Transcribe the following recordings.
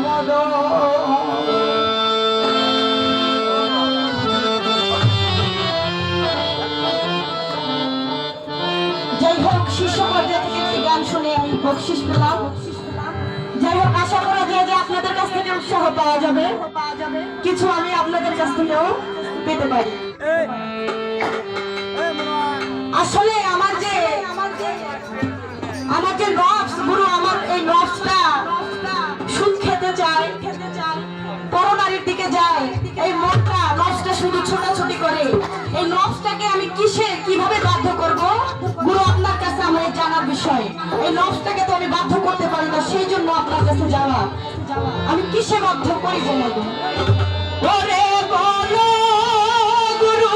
মদ যাই হোক শিষ্য পর্যায়ে থেকে একটি গান শুনে আমি বকশিস পেলাম। যাই হোক আশা করা যায় যে আপনাদের কাছ থেকে উৎসাহ পাওয়া যাবে, কিছু আমি আপনাদের কাছ থেকেও পেতে পারি। আসলে আমার যে নফস গুরু, আমার এই নফসটা সুদ খেতে চায়, পরনারীর দিকে যায়। এই মনটা নফসটা শুধু ছোটাছুটি করে। এই নফসটাকে আমি কিভাবে বাধ্য করব গুরু, আপনার কাছে আমার জানার বিষয়। এই নফসটাকে তো আমি বাধ্য করতে পারি না, সেই জন্য আপনার কাছে যাওয়া। আমি কিসে বাধ্য করি বলবো? ওরে বলো গুরু,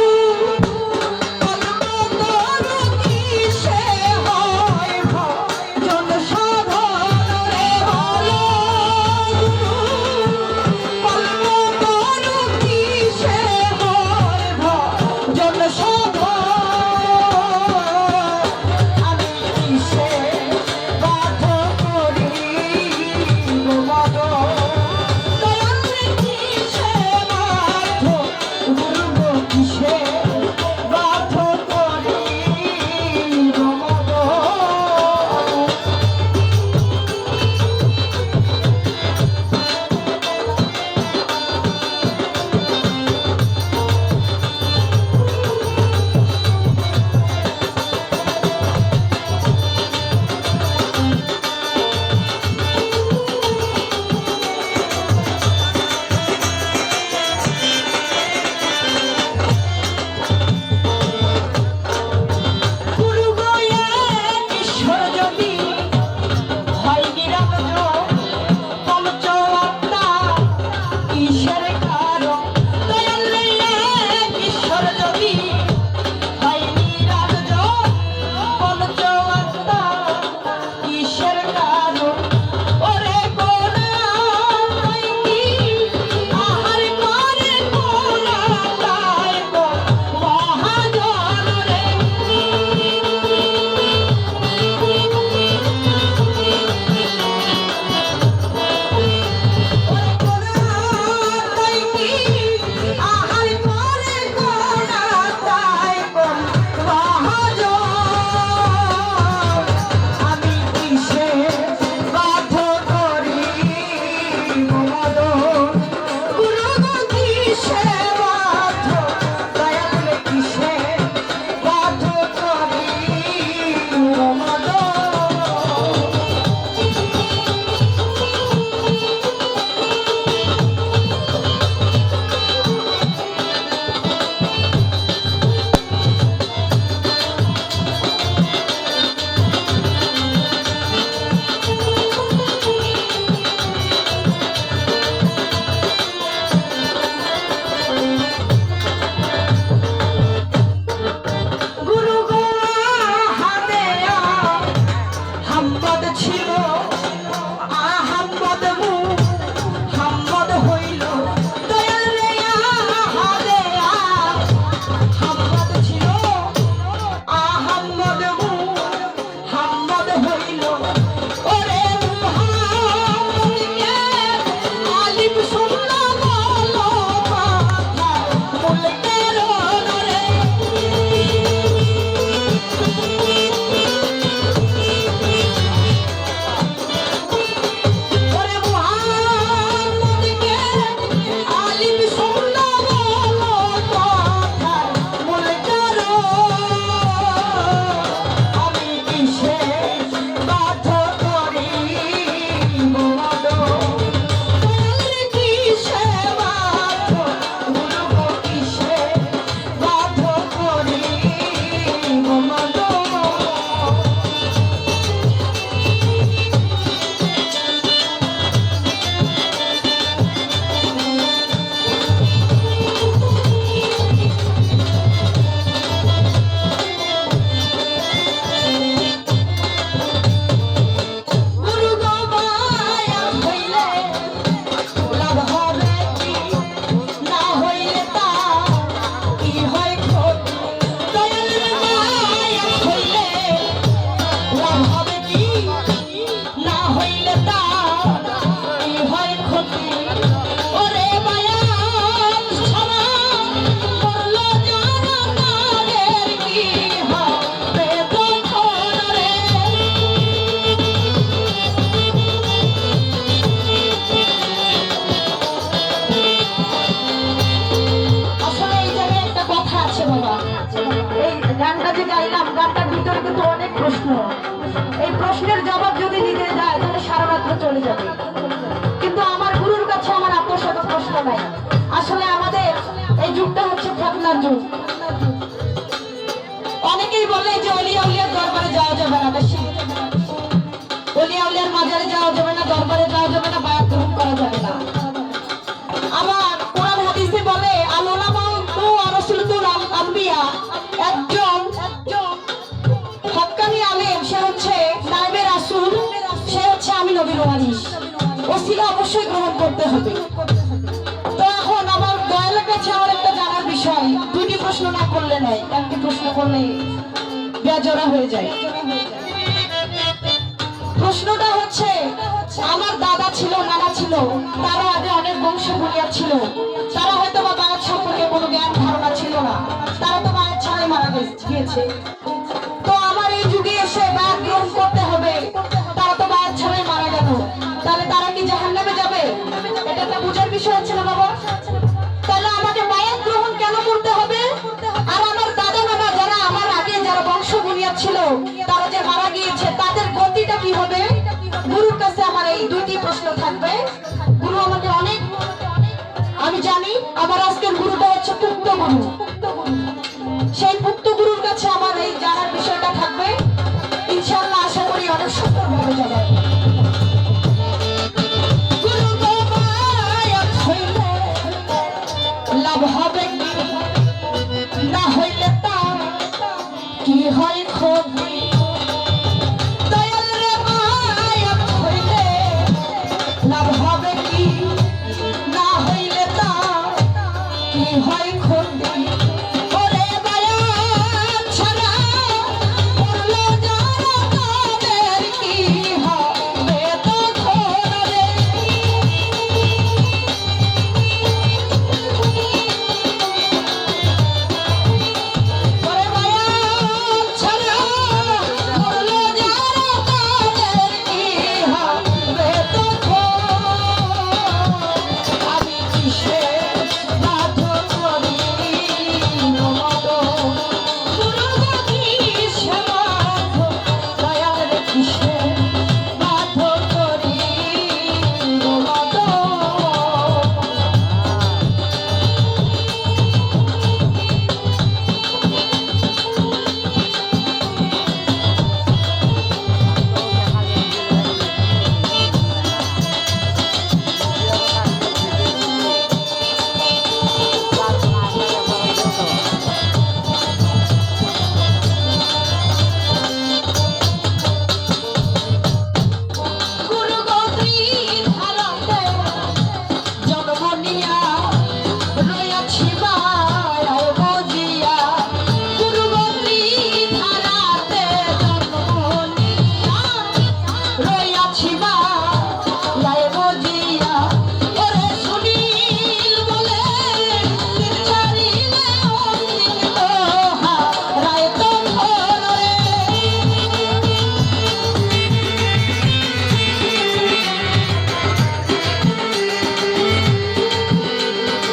কান্নার যুগ। অনেকেই বলে যে অলিয়া উলিয়ার দরবারে যাওয়া যাবে না, বেশি অলিয়া উলিয়ার মাজারে যাওয়া যাবে না, দরবারে যাওয়া যাবে না, বায়াত গ্রহণ করা যাবে না। আবার কোরআন হাদিসে বলে আল উলামা ওয়ারাসাতুল আম্বিয়া, একজন হক্কানি আলেম সে হচ্ছে নায়েবে রাসূল, সে হচ্ছে আমি নবীর ওয়ারিস, ওসিলা অবশ্যই গ্রহণ করতে হবে। তো এখন আমার দয়ালের কাছে আমার একটা জানার বিষয়, দুইটি প্রশ্ন না করলে নয়, একটি প্রশ্ন করলে বেজরা হয়ে যায়। প্রশ্নটা হচ্ছে আমার দাদা ছিল, নানা ছিল, তারা আগে অনেক বংশ বুনিয়াদ ছিল, তারা হয়তো বা বায়াত সম্পর্কে কোনো জ্ঞান ধারণা ছিল না, তারা তো বায়াত ছাড়াই মারা গিয়েছে। তো আমার এই যুগে এসে বায়াত গ্রহণ করতে হবে, তারা তো বায়াত ছাড়াই মারা গেল, তাহলে তারা কি জাহান্নামে যাবে? এটা তো বুঝার বিষয় হচ্ছে না বাবা। তাহলে আমাকে বায়াত গ্রহণ কেন করতে হবে? আর আমার দাদা নানা যারা আমার আগে যারা বংশ বুনিয়াদ ছিল, তারা যে মারা গিয়েছে, তাদের গতিটা কি হবে? গুরুর কাছে আমার এই দুইটি প্রশ্ন থাকবে। গুরু আমাকে অনেক, আমি জানি আমার আজকের গুরুটা হচ্ছে পুক্ত গুরু, সেই পুক্ত গুরুর কাছে আমার এই জানার বিষয়টা থাকবে। ইনশাআল্লাহ আশা করি অনেক সুন্দরভাবে যাবে। গুরু গো বায়াত হইলে লাভ হবে কি, না হইলে তা কি হয় ক্ষতি। দয়াল রে বায়াত হইলে লাভ হবে কি, না হইলে তা কি হয় ক্ষতি। ওরে বায়াত ছাড়া পড়লো যারা তাদের কি হবে তখন রে। ওরে বায়াত ছাড়া পড়লো যারা তাদের কি হবে তখন। আমি কিসে বাধ্য করি নমত, গুরু গো কিসে বাধ্য, দয়াল রে কিসে বাধ্য করি নমত। গুরু গৌরী ধারাতে জন্ম নিয়া রয়াছি মায়ায় বজিয়া। গুরু গৌরী ধারাতে জন্ম নিয়া রয়াছি মায়ায় বজিয়া। ওরে সুনীল বলে ছাড়িলে অস্তিত্ব হারায় তখন রে।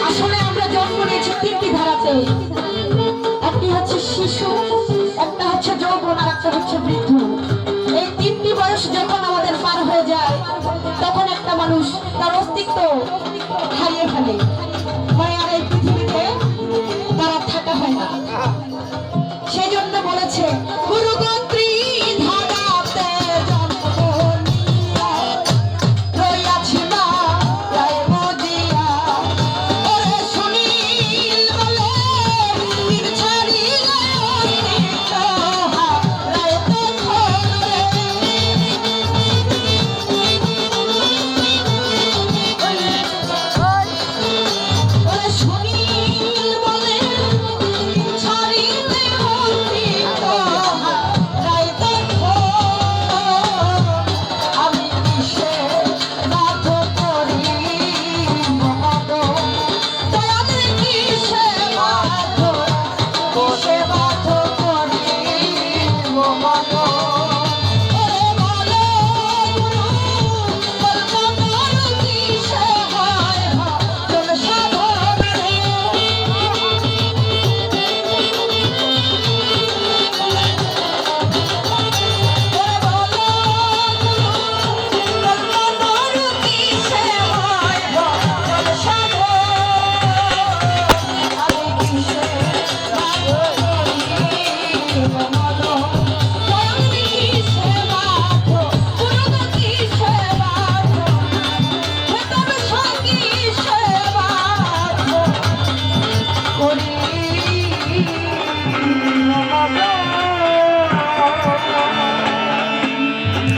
আসলে আমরা জন্ম নিয়েছি তিনটি ধারাতে, একটি হচ্ছে শিশু, একটা হচ্ছে যৌবন, আর একটা হচ্ছে বৃদ্ধ।